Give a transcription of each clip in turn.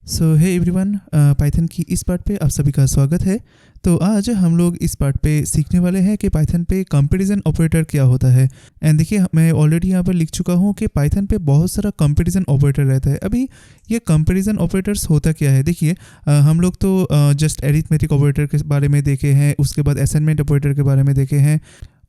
सो hey everyone, Python की इस part पे आप सभी का स्वागत है। तो आज हम लोग इस पार्ट पे सीखने वाले हैं कि पाइथन पे कंपैरिजन ऑपरेटर क्या होता है। एंड देखिए, मैं ऑलरेडी यहाँ पर लिख चुका हूँ कि पाइथन पे बहुत सारा कंपैरिजन ऑपरेटर रहता है। अभी ये कंपैरिजन ऑपरेटर्स होता क्या है, देखिए हम लोग तो जस्ट एरिथमेटिक ऑपरेटर के बारे में देखे हैं, उसके बाद असाइनमेंट ऑपरेटर के बारे में देखे हैं।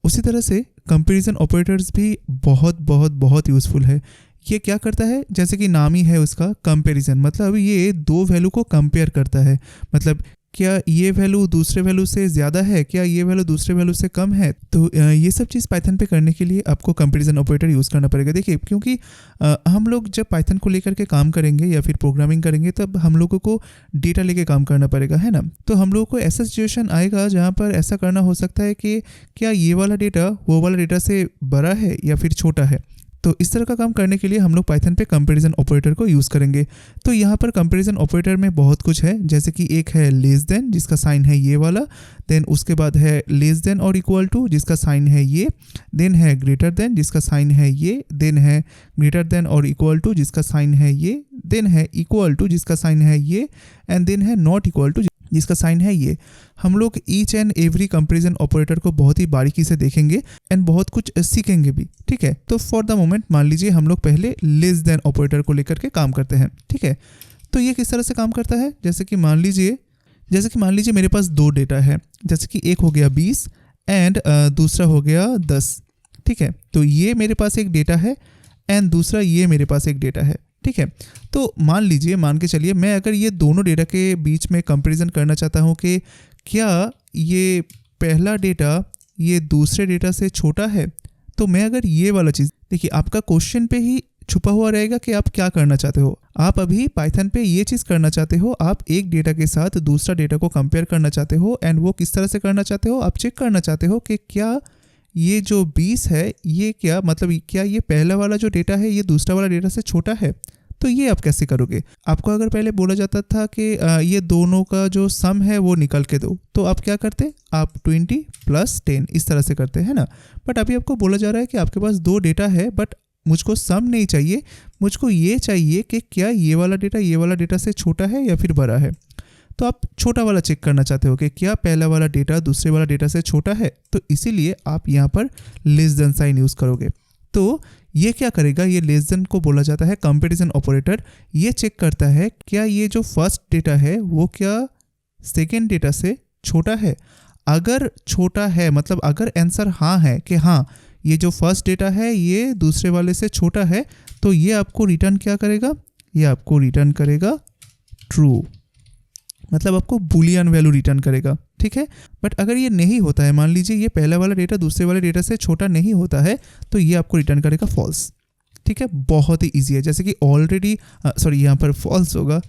उसी तरह से कंपैरिजन ऑपरेटर्स भी बहुत बहुत बहुत यूज़फुल है। ये क्या करता है, जैसे कि नाम ही है उसका कंपैरिजन, मतलब ये दो वैल्यू को कंपेयर करता है। मतलब क्या ये वैल्यू दूसरे वैल्यू से ज़्यादा है, क्या ये वैल्यू दूसरे वैल्यू से कम है। तो ये सब चीज़ पाइथन पे करने के लिए आपको कंपैरिजन ऑपरेटर यूज़ करना पड़ेगा। देखिए, क्योंकि हम लोग जब पाइथन को लेकर के काम करेंगे या फिर प्रोग्रामिंग करेंगे, तब हम लोगों को डेटा लेके काम करना पड़ेगा, है ना। तो हम लोगों को ऐसा सिचुएशन आएगा जहाँ पर ऐसा करना हो सकता है कि क्या ये वाला डेटा वो वाला डेटा से बड़ा है या फिर छोटा है। तो इस तरह का काम करने के लिए हम लोग पाइथन पे कंपैरिजन ऑपरेटर को यूज़ करेंगे। तो यहाँ पर कंपैरिजन ऑपरेटर में बहुत कुछ है, जैसे कि एक है लेस देन, जिसका साइन है ये वाला। देन उसके बाद है लेस देन और इक्वल टू, जिसका साइन है ये। देन है ग्रेटर देन, जिसका साइन है ये। देन है ग्रेटर देन और इक्वल टू, जिसका साइन है ये। देन है इक्वल टू, जिसका साइन है ये। एंड देन है नॉट इक्वल टू, जिसका साइन है ये। हम लोग each and every comparison operator को बहुत ही बारीकी से देखेंगे एंड बहुत कुछ सीखेंगे भी, ठीक है। तो फॉर द मोमेंट मान लीजिए हम लोग पहले लेस देन ऑपरेटर को लेकर के काम करते हैं, ठीक है। तो ये किस तरह से काम करता है, जैसे कि मान लीजिए मेरे पास दो डेटा है, जैसे कि एक हो गया 20 एंड दूसरा हो गया 10, ठीक है। तो ये मेरे पास एक डेटा है एंड दूसरा ये मेरे पास एक डेटा है, ठीक है। तो मान के चलिए, मैं अगर ये दोनों डेटा के बीच में कंपैरिजन करना चाहता हूँ कि क्या ये पहला डेटा ये दूसरे डेटा से छोटा है, तो मैं अगर ये वाला चीज़, देखिए आपका क्वेश्चन पे ही छुपा हुआ रहेगा कि आप क्या करना चाहते हो। आप अभी पाइथन पे ये चीज़ करना चाहते हो, आप एक डेटा के साथ दूसरा डेटा को कंपेयर करना चाहते हो। एंड वो किस तरह से करना चाहते हो, आप चेक करना चाहते हो कि क्या ये जो 20 है, ये क्या मतलब क्या ये पहला वाला जो डेटा है ये दूसरा वाला डेटा से छोटा है। तो ये आप कैसे करोगे। आपको अगर पहले बोला जाता था कि ये दोनों का जो सम है वो निकल के दो, तो आप क्या करते, आप 20 + 10 इस तरह से करते हैं ना। बट अभी आपको बोला जा रहा है कि आपके पास दो डेटा है, बट मुझको सम नहीं चाहिए, मुझको ये चाहिए कि क्या ये वाला डेटा से छोटा है या फिर बड़ा है। तो आप छोटा वाला चेक करना चाहते हो कि क्या पहला वाला डेटा दूसरे वाला डेटा से छोटा है। तो इसीलिए आप यहाँ पर लेस देन साइन यूज़ करोगे। तो ये क्या करेगा, ये लेस देन को बोला जाता है कंपैरिजन ऑपरेटर। ये चेक करता है क्या ये जो फर्स्ट डेटा है वो क्या सेकेंड डेटा से छोटा है। अगर छोटा है, मतलब अगर आंसर हाँ है कि हाँ ये जो फर्स्ट डेटा है ये दूसरे वाले से छोटा है, तो ये आपको रिटर्न क्या करेगा, ये आपको रिटर्न करेगा ट्रू, मतलब आपको बूलियन वैल्यू रिटर्न करेगा, ठीक है। बट अगर ये नहीं होता है, मान लीजिए ये पहला वाला डेटा दूसरे वाले डेटा से छोटा नहीं होता है, तो ये आपको रिटर्न करेगा फॉल्स, ठीक है। बहुत ही ईजी है, जैसे कि ऑलरेडी यहाँ पर फॉल्स होगा।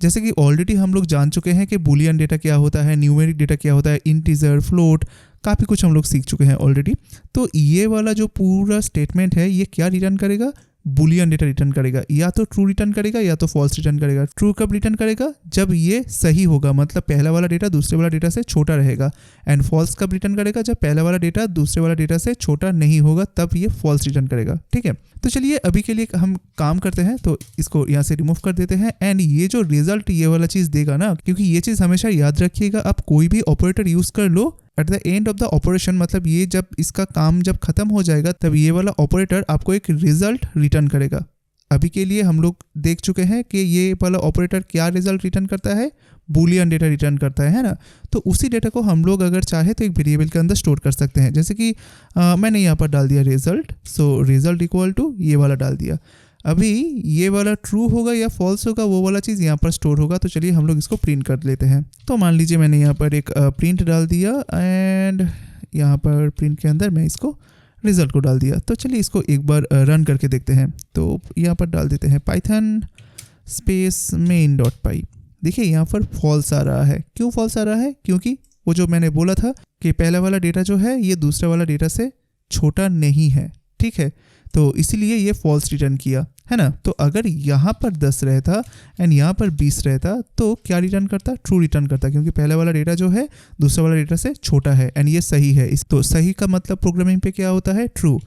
जैसे कि ऑलरेडी हम लोग जान चुके हैं कि बूलियन डेटा क्या होता है, न्यूमेरिक डेटा क्या होता है, इंटीजर, फ्लोट, काफ़ी कुछ हम लोग सीख चुके हैं ऑलरेडी। तो ये वाला जो पूरा स्टेटमेंट है ये क्या रिटर्न करेगा, बूलियन डेटा रिटर्न करेगा। या तो ट्रू रिटर्न करेगा या तो फॉल्स रिटर्न करेगा। ट्रू कब रिटर्न करेगा, जब ये सही होगा, मतलब पहला वाला डेटा दूसरे वाला डेटा से छोटा रहेगा। एंड फॉल्स कब रिटर्न करेगा, जब पहला वाला डेटा दूसरे वाला डेटा से छोटा नहीं होगा, तब ये फॉल्स रिटर्न करेगा, ठीक है। तो चलिए अभी के लिए हम काम करते हैं, तो इसको यहाँ से रिमूव कर देते हैं। एंड ये जो रिजल्ट ये वाला चीज़ देगा ना, क्योंकि ये चीज़ हमेशा याद रखिएगा, आप कोई भी ऑपरेटर यूज़ कर लो, at the end of the operation, मतलब ये जब इसका काम जब खत्म हो जाएगा, तब ये वाला ऑपरेटर आपको एक रिजल्ट रिटर्न करेगा। अभी के लिए हम लोग देख चुके हैं कि ये वाला ऑपरेटर क्या रिजल्ट रिटर्न करता है, बूलियन डेटा रिटर्न करता है ना। तो उसी डेटा को हम लोग अगर चाहे तो एक वेरिएबल के अंदर स्टोर कर सकते हैं, जैसे कि मैंने यहाँ पर डाल दिया result. So result equal to ये वाला डाल दिया। अभी ये वाला ट्रू होगा या फॉल्स होगा, वो वाला चीज़ यहाँ पर स्टोर होगा। तो चलिए हम लोग इसको प्रिंट कर लेते हैं। तो मान लीजिए मैंने यहाँ पर एक प्रिंट डाल दिया एंड यहाँ पर प्रिंट के अंदर मैं इसको रिजल्ट को डाल दिया। तो चलिए इसको एक बार रन करके देखते हैं। तो यहाँ पर डाल देते हैं पाइथन स्पेस main.py। देखिए यहाँ पर फॉल्स आ रहा है। क्यों फॉल्स आ रहा है, क्योंकि वो जो मैंने बोला था कि पहला वाला डेटा जो है ये दूसरा वाला डेटा से छोटा नहीं है, ठीक है। तो इसीलिए ये फॉल्स रिटर्न किया, है ना। तो अगर यहाँ पर 10 रहता एंड यहाँ पर 20 रहता, तो क्या रिटर्न करता, ट्रू रिटर्न करता, क्योंकि पहला वाला डेटा जो है दूसरा वाला डेटा से छोटा है एंड ये सही है। तो सही का मतलब प्रोग्रामिंग पे क्या होता है, ट्रू।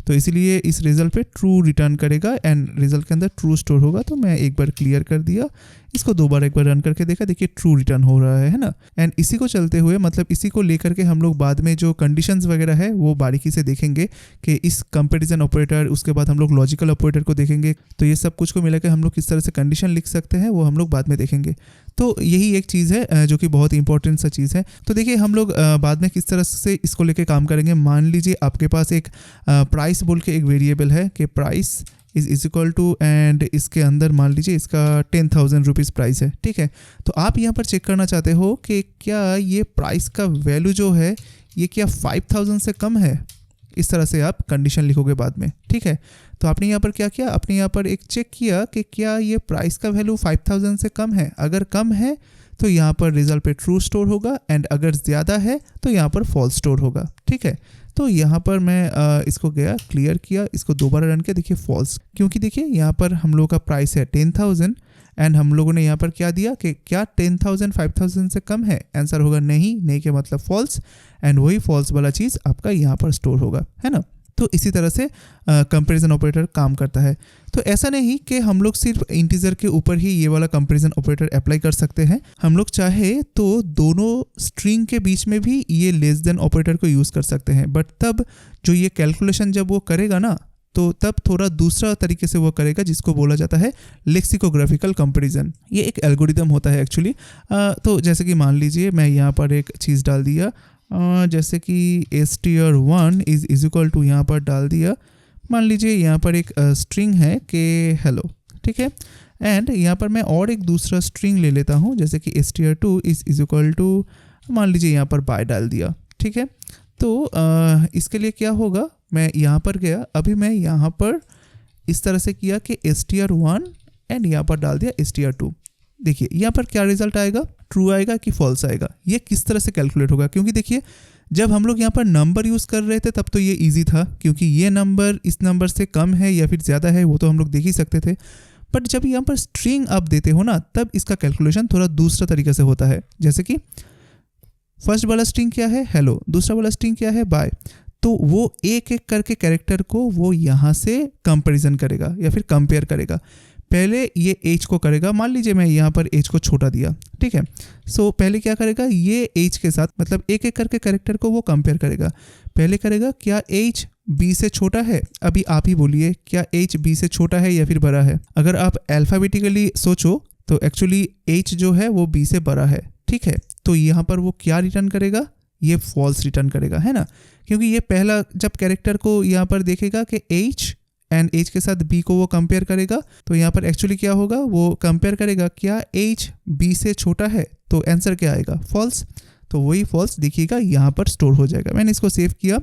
तो इसीलिए इस रिजल्ट पे ट्रू रिटर्न करेगा एंड रिजल्ट के अंदर ट्रू स्टोर होगा। तो मैं एक बार क्लियर कर दिया, इसको एक बार रन करके देखा, देखिए ट्रू रिटर्न हो रहा है ना। एंड इसी को चलते हुए मतलब इसी को लेकर के हम लोग बाद में जो कंडीशंस वगैरह है वो बारीकी से देखेंगे कि इस कंपैरिजन ऑपरेटर, उसके बाद हम लोग लॉजिकल ऑपरेटर को देखेंगे। तो ये सब कुछ को मिला के हम लोग किस तरह से कंडीशन लिख सकते हैं वो हम लोग बाद में देखेंगे। तो यही एक चीज़ है जो कि बहुत इंपॉर्टेंट सा चीज़ है। तो देखिए हम लोग बाद में किस तरह से इसको लेके काम करेंगे। मान लीजिए आपके पास एक प्राइस बोल के एक वेरिएबल है कि price is equal to, and इसके अंदर मान लीजिए इसका 10,000 रुपीज़ प्राइस है, ठीक है। तो आप यहाँ पर चेक करना चाहते हो कि क्या ये प्राइस का वैल्यू जो है ये क्या 5,000 से कम है। इस तरह से आप कंडीशन लिखोगे बाद में, ठीक है। तो आपने यहाँ पर क्या किया, आपने यहाँ पर एक चेक किया कि क्या ये प्राइस का वैल्यू 5,000 से कम है। अगर कम है तो यहाँ पर रिजल्ट पे ट्रू स्टोर होगा, एंड अगर ज़्यादा है तो यहाँ पर फॉल्स स्टोर होगा, ठीक है। तो यहाँ पर मैं इसको गया क्लियर किया, इसको दोबारा रन किया, देखिए फॉल्स, क्योंकि देखिए यहाँ पर हम लोगों का प्राइस है 10,000 एंड हम लोगों ने यहाँ पर क्या दिया कि क्या 10,000 5,000 से कम है। आंसर होगा नहीं के मतलब फॉल्स, एंड वही फॉल्स वाला चीज़ आपका यहाँ पर स्टोर होगा, है ना। तो इसी तरह से कंपैरिजन ऑपरेटर काम करता है। तो ऐसा नहीं कि हम लोग सिर्फ इंटीजर के ऊपर ही ये वाला कंपैरिजन ऑपरेटर अप्लाई कर सकते हैं। हम लोग चाहे तो दोनों स्ट्रिंग के बीच में भी ये लेस देन ऑपरेटर को यूज़ कर सकते हैं, बट तब जो ये कैलकुलेशन जब वो करेगा ना, तो तब थोड़ा दूसरा तरीके से वो करेगा जिसको बोला जाता है लेक्सिकोग्राफिकल कंपैरिजन। ये एक एल्गोरिदम होता है एक्चुअली। तो जैसे कि मान लीजिए मैं यहाँ पर एक चीज़ डाल दिया, जैसे कि str1 इज इक्वल टू यहाँ पर डाल दिया, मान लीजिए यहाँ पर एक स्ट्रिंग है कि हेलो, ठीक है। एंड यहाँ पर मैं और एक दूसरा स्ट्रिंग ले लेता हूँ, जैसे कि str2 इज इक्वल टू मान लीजिए यहाँ पर बाय डाल दिया, ठीक है। तो इसके लिए क्या होगा, मैं यहाँ पर गया, अभी मैं यहाँ पर इस तरह से किया कि str1 एंड यहाँ पर डाल दिया str2। देखिए यहाँ पर क्या रिजल्ट आएगा, ट्रू आएगा कि फॉल्स आएगा। ये किस तरह से कैलकुलेट होगा, क्योंकि देखिए जब हम लोग यहाँ पर नंबर यूज़ कर रहे थे तब तो ये इजी था, क्योंकि ये नंबर इस नंबर से कम है या फिर ज़्यादा है वो तो हम लोग देख ही सकते थे। बट जब यहाँ पर स्ट्रिंग आप देते हो ना, तब इसका कैलकुलेशन थोड़ा दूसरा तरीके से होता है। जैसे कि फर्स्ट वाला स्ट्रिंग क्या है, हेलो, दूसरा वाला स्ट्रिंग क्या है, बाय। तो वो एक एक करके कैरेक्टर को वो यहाँ से कंपैरिजन करेगा या फिर कंपेयर करेगा। पहले ये एज को करेगा, मान लीजिए मैं यहाँ पर एज को छोटा दिया, ठीक है। सो पहले क्या करेगा, ये एज के साथ मतलब एक एक करके कैरेक्टर को वो कंपेयर करेगा। पहले करेगा क्या एज बी से छोटा है, अभी आप ही बोलिए क्या एज बी से छोटा है या फिर बड़ा है। अगर आप अल्फ़ाबेटिकली सोचो तो एक्चुअली एज जो है वो बी से बड़ा है, ठीक है। तो यहाँ पर वो क्या रिटर्न करेगा, ये फॉल्स रिटर्न करेगा, है ना। क्योंकि ये पहला जब कैरेक्टर को यहाँ पर देखेगा कि एज एंड एज के साथ बी को वो कंपेयर करेगा, तो यहाँ पर एक्चुअली क्या होगा, वो कंपेयर करेगा क्या एज बी से छोटा है, तो आंसर क्या आएगा, फॉल्स। तो वही फॉल्स देखिएगा यहाँ पर स्टोर हो जाएगा। मैंने इसको सेव किया,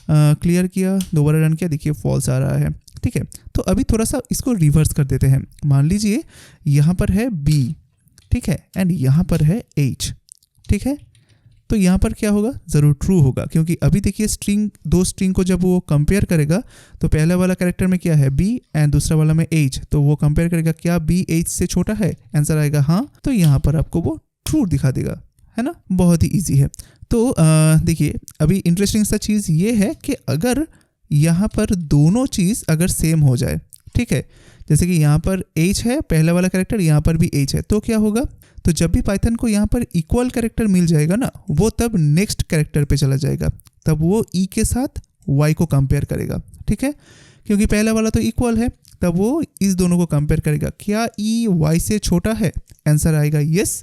क्लियर किया, दोबारा रन किया, देखिए फॉल्स आ रहा है, ठीक है। तो अभी थोड़ा सा इसको रिवर्स कर देते हैं। मान लीजिए यहाँ पर है बी, ठीक है, एंड यहाँ पर है एज, ठीक है। तो यहाँ पर क्या होगा, ज़रूर ट्रू होगा, क्योंकि अभी देखिए स्ट्रिंग, दो स्ट्रिंग को जब वो कंपेयर करेगा तो पहला वाला कैरेक्टर में क्या है बी एंड दूसरा वाला में एज, तो वो कंपेयर करेगा क्या बी एज से छोटा है, आंसर आएगा हाँ। तो यहाँ पर आपको वो ट्रू दिखा देगा, है ना। बहुत ही ईजी है। तो देखिए अभी इंटरेस्टिंग सा चीज़ ये है कि अगर यहाँ पर दोनों चीज़ अगर सेम हो जाए, ठीक है, जैसे कि यहाँ पर एज है पहला वाला कैरेक्टर, यहाँ पर भी एज है, तो क्या होगा, तो जब भी पाइथन को यहाँ पर इक्वल कैरेक्टर मिल जाएगा ना, वो तब नेक्स्ट कैरेक्टर पे चला जाएगा, तब वो ई के साथ वाई को कंपेयर करेगा, ठीक है। क्योंकि पहला वाला तो इक्वल है, तब वो इस दोनों को कंपेयर करेगा, क्या ई वाई से छोटा है, आंसर आएगा यस,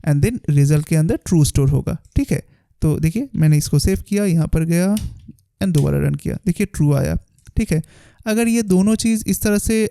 एंड देन रिजल्ट के अंदर ट्रू स्टोर होगा, ठीक है। तो देखिए मैंने इसको सेव किया, यहाँ पर गया एंड दोबारा रन किया, देखिए ट्रू आया, ठीक है। अगर ये दोनों चीज़ इस तरह से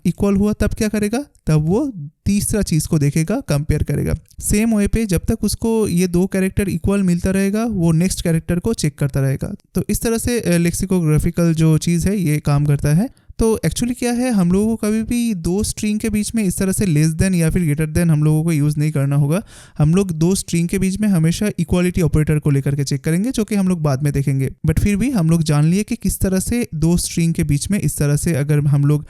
इक्वल हुआ तब क्या करेगा, तब वो तीसरा चीज़ को देखेगा, कंपेयर करेगा। सेम वे पे जब तक उसको ये दो कैरेक्टर इक्वल मिलता रहेगा, वो नेक्स्ट कैरेक्टर को चेक करता रहेगा। तो इस तरह से लेक्सिकोग्राफिकल जो चीज़ है ये काम करता है। तो एक्चुअली क्या है, हम लोगों को कभी भी दो स्ट्रिंग के बीच में इस तरह से लेस देन या फिर ग्रेटर देन हम लोगों को यूज़ नहीं करना होगा। हम लोग दो स्ट्रिंग के बीच में हमेशा इक्वालिटी ऑपरेटर को लेकर के चेक करेंगे, जो कि हम लोग बाद में देखेंगे। बट फिर भी हम लोग जान लिए कि किस तरह से दो स्ट्रिंग के बीच में इस तरह से अगर हम लोग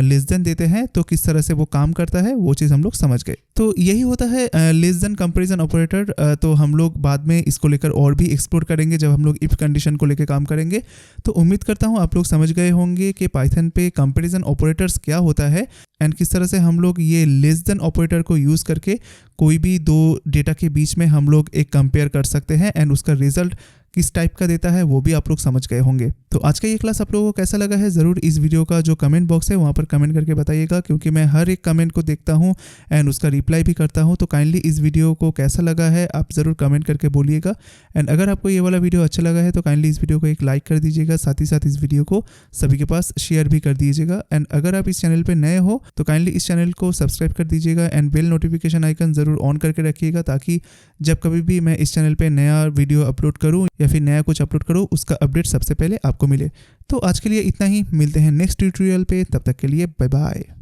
लेस देन देते हैं तो किस तरह से वो काम करता है, वो चीज़ हम लोग समझ गए। तो यही होता है लेस देन कंपैरिजन ऑपरेटर। तो हम लोग बाद में इसको लेकर और भी एक्सप्लोर करेंगे जब हम लोग इफ कंडीशन को लेकर काम करेंगे। तो उम्मीद करता हूँ आप लोग समझ गए होंगे कि पाइथन पे कंपैरिजन ऑपरेटर्स क्या होता है एंड किस तरह से हम लोग ये लेस देन ऑपरेटर को यूज़ करके कोई भी दो डेटा के बीच में हम लोग एक कंपेयर कर सकते हैं एंड उसका रिजल्ट किस टाइप का देता है वो भी आप लोग समझ गए होंगे। तो आज का ये क्लास आप लोगों को कैसा लगा है ज़रूर इस वीडियो का जो कमेंट बॉक्स है वहाँ पर कमेंट करके बताइएगा, क्योंकि मैं हर एक कमेंट को देखता हूँ एंड उसका रिप्लाई भी करता हूँ। तो काइंडली इस वीडियो को कैसा लगा है आप ज़रूर कमेंट करके बोलिएगा। एंड अगर आपको ये वाला वीडियो अच्छा लगा है तो काइंडली इस वीडियो को एक लाइक कर दीजिएगा, साथ ही साथ इस वीडियो को सभी के पास शेयर भी कर दीजिएगा। एंड अगर आप इस चैनल पर नए हो तो काइंडली इस चैनल को सब्सक्राइब कर दीजिएगा एंड बेल नोटिफिकेशन आइकन ज़रूर ऑन करके रखिएगा, ताकि जब कभी भी मैं इस चैनल पे नया वीडियो अपलोड करूं या फिर नया कुछ अपलोड करूं उसका अपडेट सबसे पहले आपको मिले। तो आज के लिए इतना ही, मिलते हैं नेक्स्ट ट्यूटोरियल पे, तब तक के लिए बाय बाय।